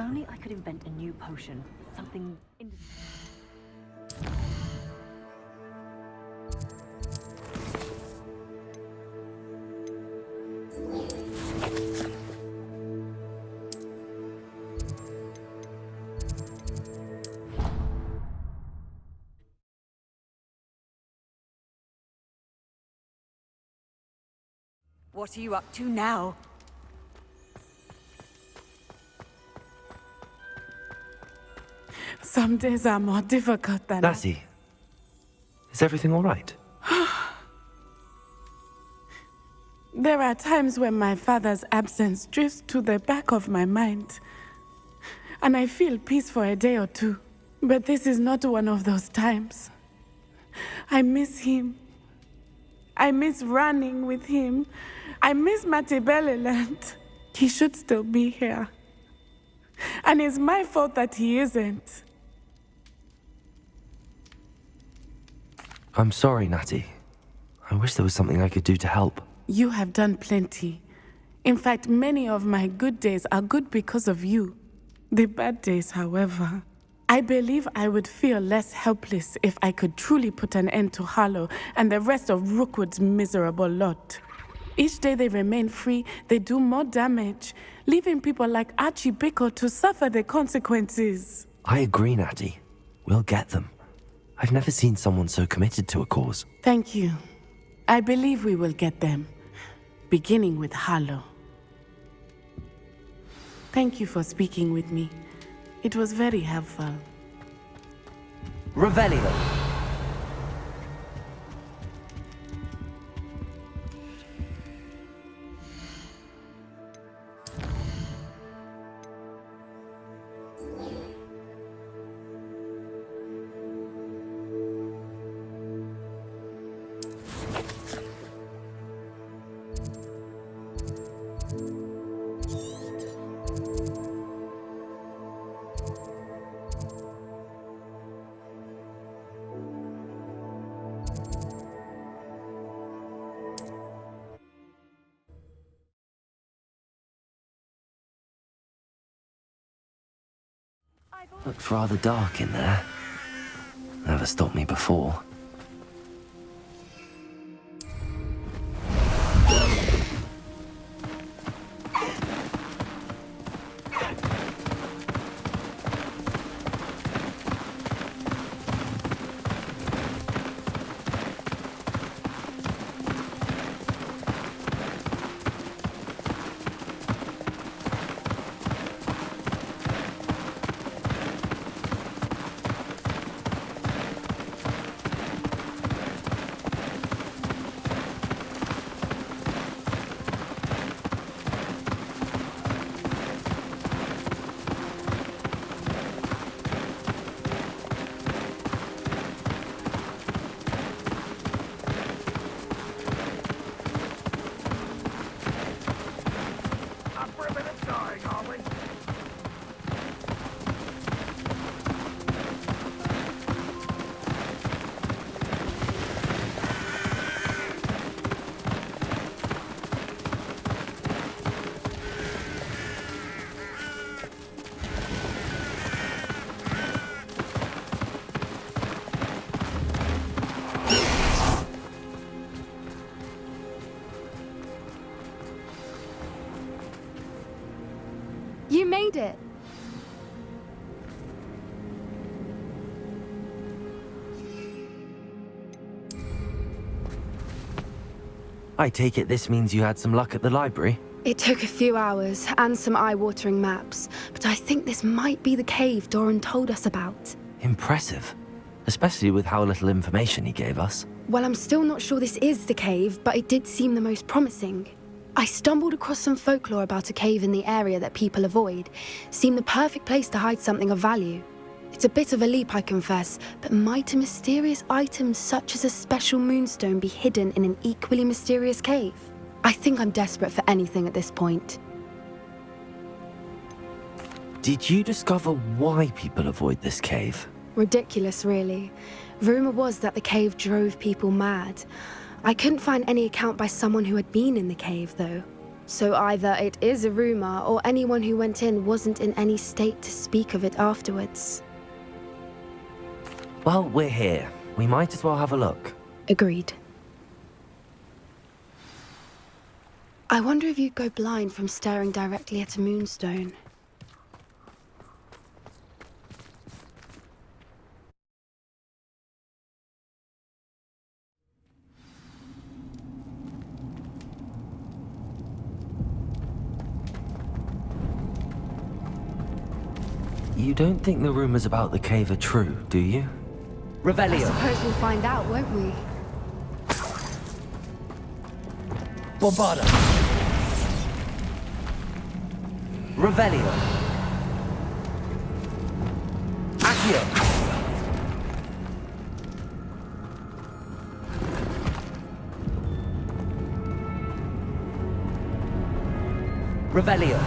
only I could invent a new potion. Something... What are you up to now? Some days are more difficult than Lassie, is everything all right? There are times when my father's absence drifts to the back of my mind, and I feel peace for a day or two. But this is not one of those times. I miss him. I miss running with him. I miss Matibeleland. He should still be here. And it's my fault that he isn't. I'm sorry, Natty. I wish there was something I could do to help. You have done plenty. In fact, many of my good days are good because of you. The bad days, however, I believe I would feel less helpless if I could truly put an end to Harlow and the rest of Rookwood's miserable lot. Each day they remain free, they do more damage, leaving people like Archie Bickle to suffer the consequences. I agree, Natty. We'll get them. I've never seen someone so committed to a cause. Thank you. I believe we will get them, beginning with Harlow. Thank you for speaking with me. It was very helpful. Revelio. Looked rather dark in there. Never stopped me before. You made it! I take it this means you had some luck at the library? It took a few hours and some eye-watering maps, but I think this might be the cave Doran told us about. Impressive. Especially with how little information he gave us. Well, I'm still not sure this is the cave, but it did seem the most promising. I stumbled across some folklore about a cave in the area that people avoid. Seemed the perfect place to hide something of value. It's a bit of a leap, I confess, but might a mysterious item such as a special moonstone be hidden in an equally mysterious cave? I think I'm desperate for anything at this point. Did you discover why people avoid this cave? Ridiculous, really. Rumor was that the cave drove people mad. I couldn't find any account by someone who had been in the cave, though. So either it is a rumor, or anyone who went in wasn't in any state to speak of it afterwards. Well, we're here. We might as well have a look. Agreed. I wonder if you'd go blind from staring directly at a moonstone. You don't think the rumors about the cave are true, do you? I Revelio! suppose we'll find out, won't we? Bombarda! Revelio! Accio! Revelio!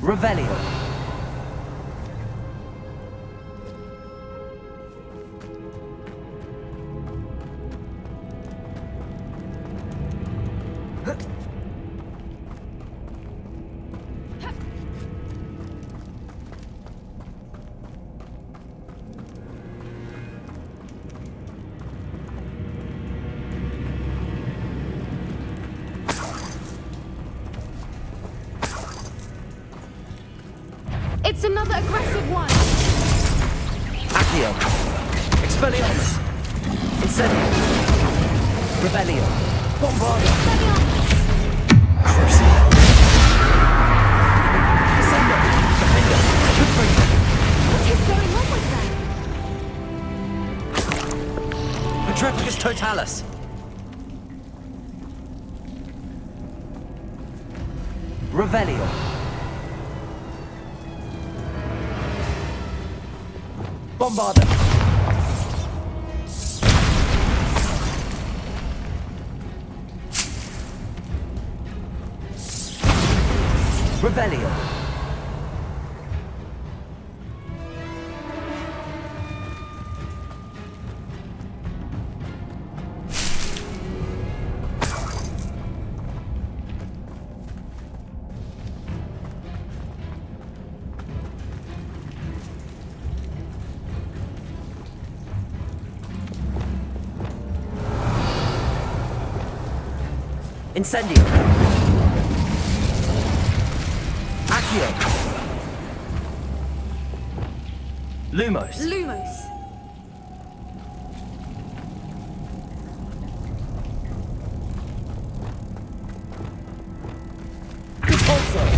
Revelio! It's another aggressive one! Accio! Expelliarmus! Incendio! Revelio! Bombarda! Crucia! Descendo! Defender! Good for you! What is going on with them? Petrificus totalis! Revelio! Bombarda! Revelio! Incendio! Accio! Lumos! Lumos. Repulsor!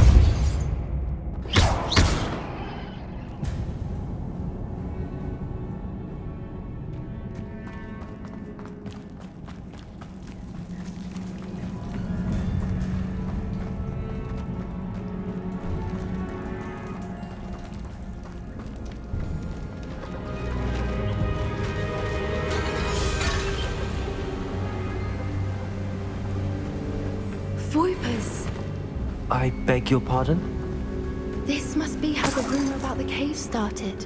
Voipers. I beg your pardon? This must be how the rumor about the cave started.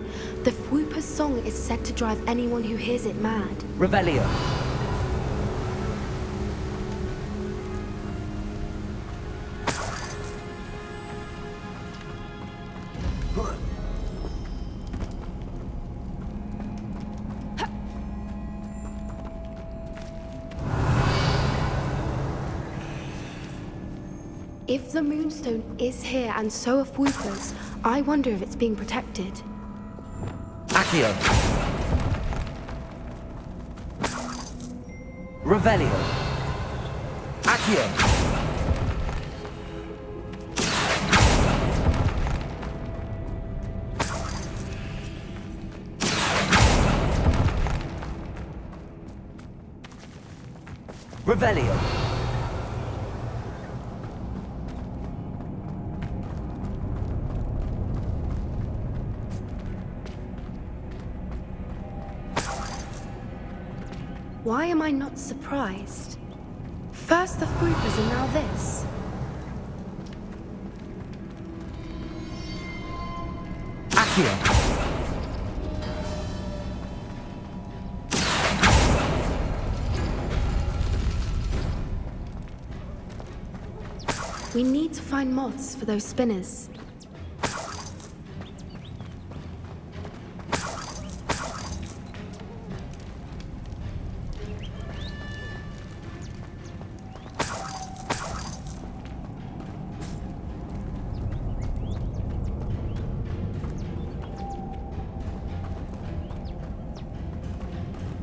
The Fwooper's song is said to drive anyone who hears it mad. Revelio! If the Moonstone is here and so are Fwoopers, I wonder if it's being protected. Accio! Revelio! Accio! Revelio. Why am I not surprised? First the Fruiters and now this. Accio. We need to find moths for those spinners.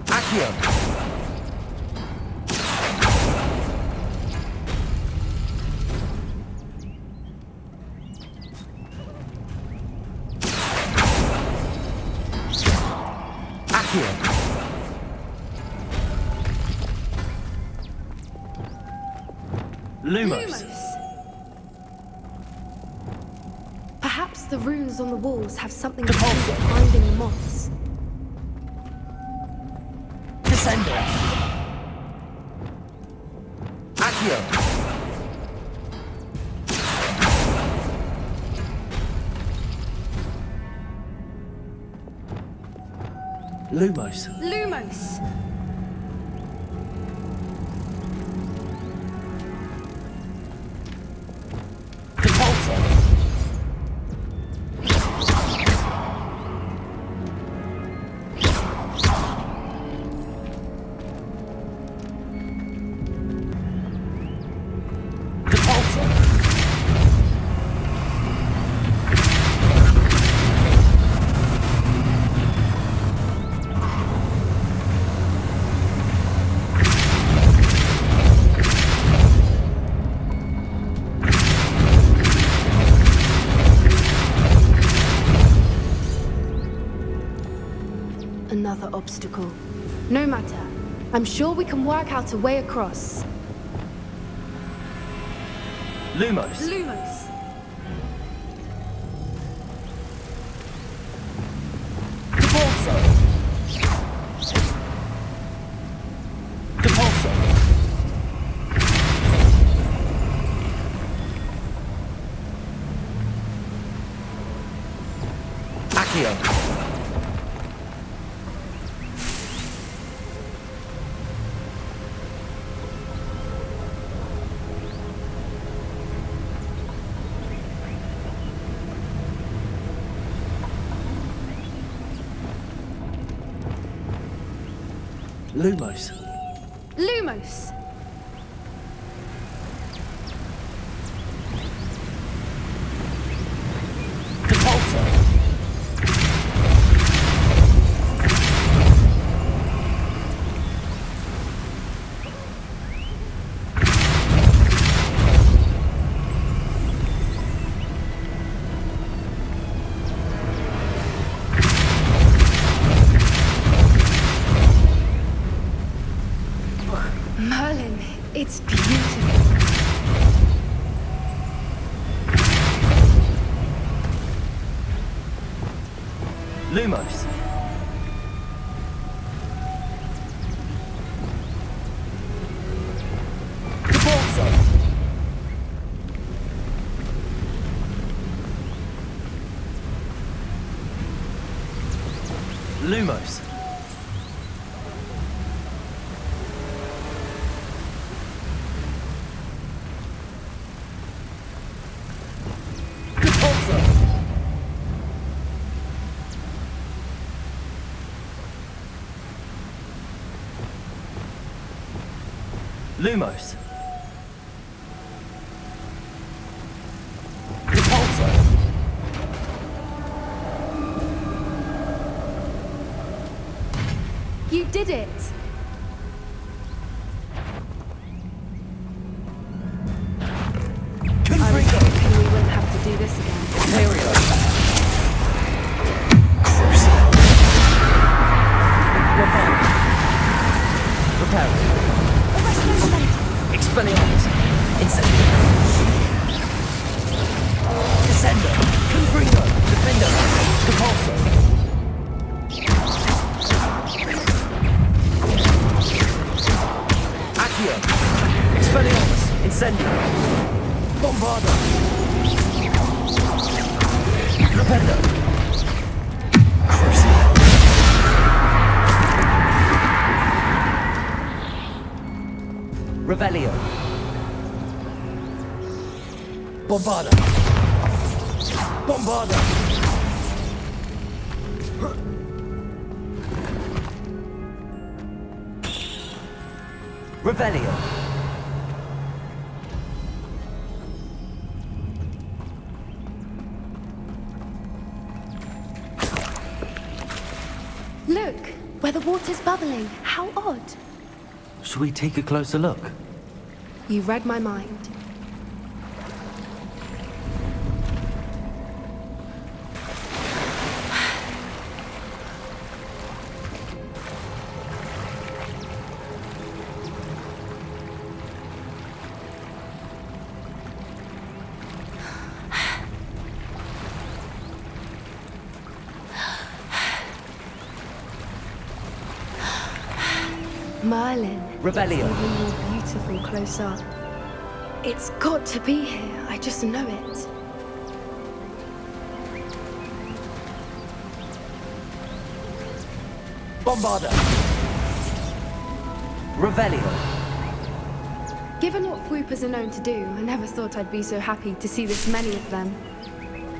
Accio. Lumos. Perhaps the runes on the walls have something to do with finding the moths. Descender. Accio. Lumos. Lumos! Another obstacle. No matter. I'm sure we can work out a way across. Lumos. Lumos! Accio. Lumos. Lumos! Merlin, it's beautiful. Lumos. Lumos. Lumos. You did it! I was hoping we wouldn't have to do this again. Here we go. Repair. Revelio. Bombarda. Bombarda. Revelio. Look, where the water's bubbling. How odd. Should we take a closer look? You read my mind. Merlin. Revelio. It's even more beautiful close up. It's got to be here. I just know it. Bombarda. Revelio. Given what swoopers are known to do, I never thought I'd be so happy to see this many of them.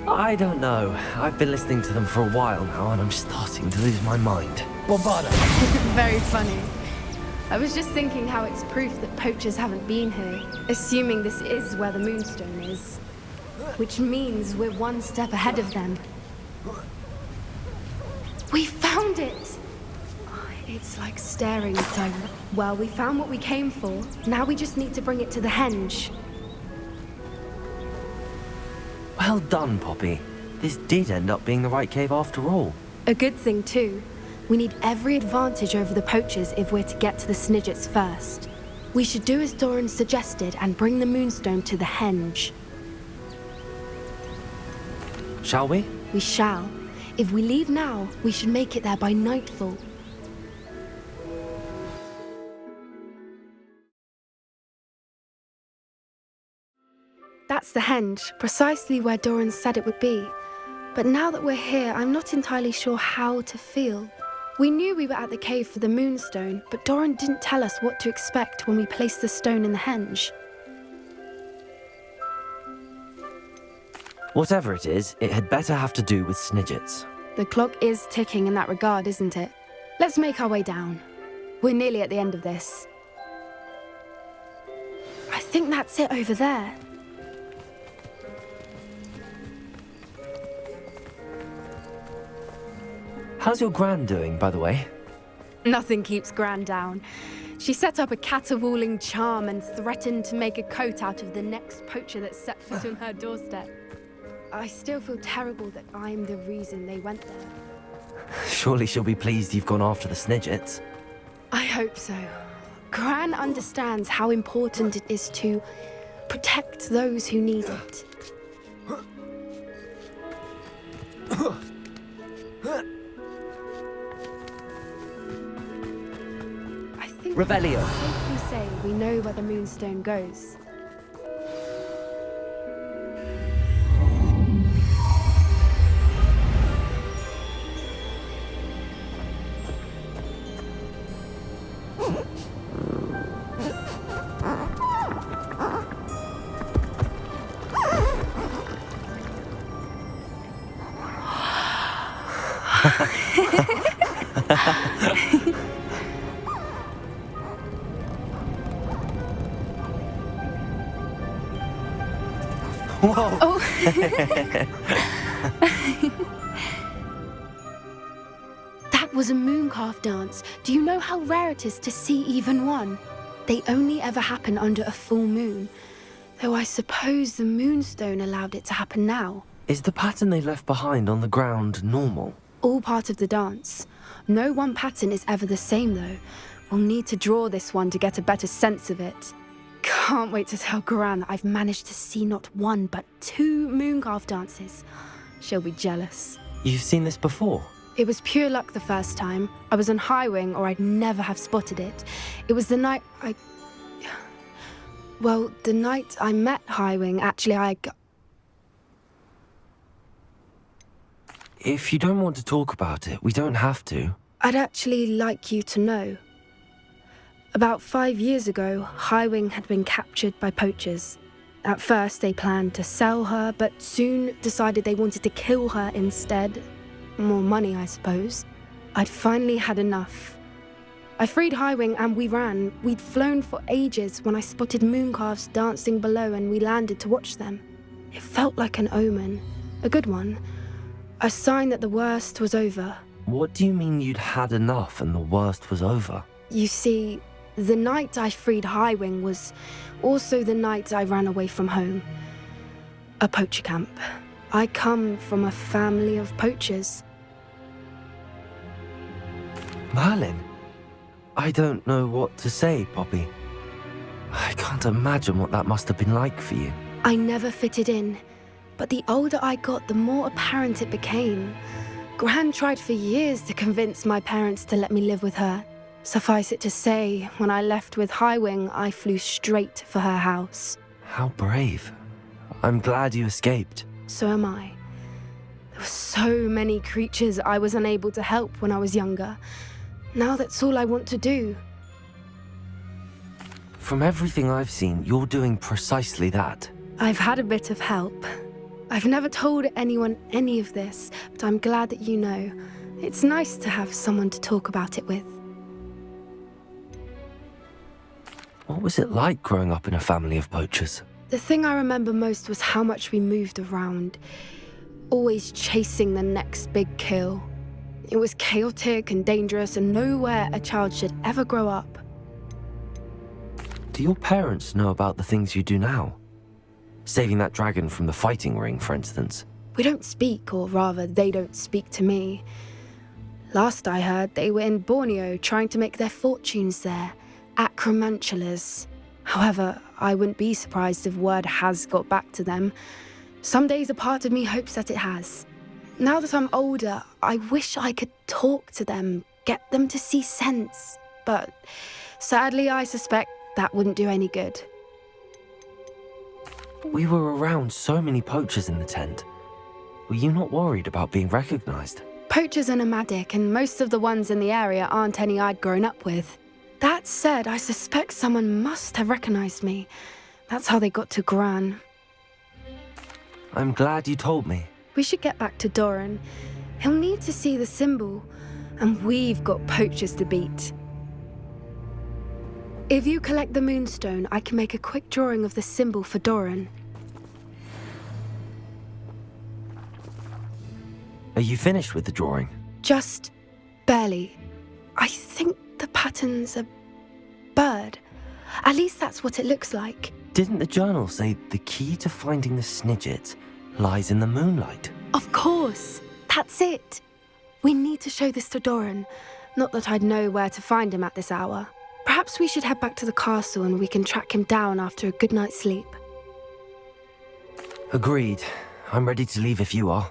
I don't know. I've been listening to them for a while now, and I'm starting to lose my mind. Bombarda. Very funny. I was just thinking how it's proof that poachers haven't been here, assuming this is where the Moonstone is. Which means we're one step ahead of them. We found it! It's like staring at time. Well, we found what we came for. Now we just need to bring it to the henge. Well done, Poppy. This did end up being the right cave after all. A good thing, too. We need every advantage over the poachers if we're to get to the Snidgets first. We should do as Doran suggested and bring the Moonstone to the henge. Shall we? We shall. If we leave now, we should make it there by nightfall. That's the henge, precisely where Doran said it would be. But now that we're here, I'm not entirely sure how to feel. We knew we were at the cave for the Moonstone, but Doran didn't tell us what to expect when we placed the stone in the henge. Whatever it is, it had better have to do with Snidgets. The clock is ticking in that regard, isn't it? Let's make our way down. We're nearly at the end of this. I think that's it over there. How's your Gran doing, by the way? Nothing keeps Gran down. She set up a caterwauling charm and threatened to make a coat out of the next poacher that set foot on her doorstep. I still feel terrible that I'm the reason they went there. Surely she'll be pleased you've gone after the Snidgets. I hope so. Gran understands how important it is to protect those who need it. Revelio. We say we know where the Moonstone goes. Whoa! Oh. That was a mooncalf dance. Do you know how rare it is to see even one? They only ever happen under a full moon. Though I suppose the Moonstone allowed it to happen now. Is the pattern they left behind on the ground normal? All part of the dance. No one pattern is ever the same, though. We'll need to draw this one to get a better sense of it. Can't wait to tell Gran that I've managed to see not one, but 2 mooncalf dances. She'll be jealous. You've seen this before? It was pure luck the first time. I was on Highwing, or I'd never have spotted it. It was the night Well, the night I met Highwing, actually, If you don't want to talk about it, we don't have to. I'd actually like you to know. About 5 years ago, Highwing had been captured by poachers. At first, they planned to sell her, but soon decided they wanted to kill her instead. More money, I suppose. I'd finally had enough. I freed Highwing and we ran. We'd flown for ages when I spotted mooncalves dancing below and we landed to watch them. It felt like an omen. A good one. A sign that the worst was over. What do you mean you'd had enough and the worst was over? You see, the night I freed Highwing was also the night I ran away from home. A poacher camp. I come from a family of poachers. Merlin? I don't know what to say, Poppy. I can't imagine what that must have been like for you. I never fitted in, but the older I got, the more apparent it became. Gran tried for years to convince my parents to let me live with her. Suffice it to say, when I left with Highwing, I flew straight for her house. How brave. I'm glad you escaped. So am I. There were so many creatures I was unable to help when I was younger. Now that's all I want to do. From everything I've seen, you're doing precisely that. I've had a bit of help. I've never told anyone any of this, but I'm glad that you know. It's nice to have someone to talk about it with. What was it like growing up in a family of poachers? The thing I remember most was how much we moved around, always chasing the next big kill. It was chaotic and dangerous and nowhere a child should ever grow up. Do your parents know about the things you do now? Saving that dragon from the fighting ring, for instance. We don't speak, or rather, they don't speak to me. Last I heard, they were in Borneo trying to make their fortunes there, acromantulas. However, I wouldn't be surprised if word has got back to them. Some days a part of me hopes that it has. Now that I'm older, I wish I could talk to them, get them to see sense. But sadly, I suspect that wouldn't do any good. We were around so many poachers in the tent. Were you not worried about being recognized? Poachers are nomadic, and most of the ones in the area aren't any I'd grown up with. That said, I suspect someone must have recognized me. That's how they got to Gran. I'm glad you told me. We should get back to Doran. He'll need to see the symbol, and we've got poachers to beat. If you collect the moonstone, I can make a quick drawing of the symbol for Doran. Are you finished with the drawing? Just barely. I think the pattern's a bird. At least that's what it looks like. Didn't the journal say the key to finding the Snidget lies in the moonlight? Of course. That's it. We need to show this to Doran. Not that I'd know where to find him at this hour. Perhaps we should head back to the castle and we can track him down after a good night's sleep. Agreed. I'm ready to leave if you are.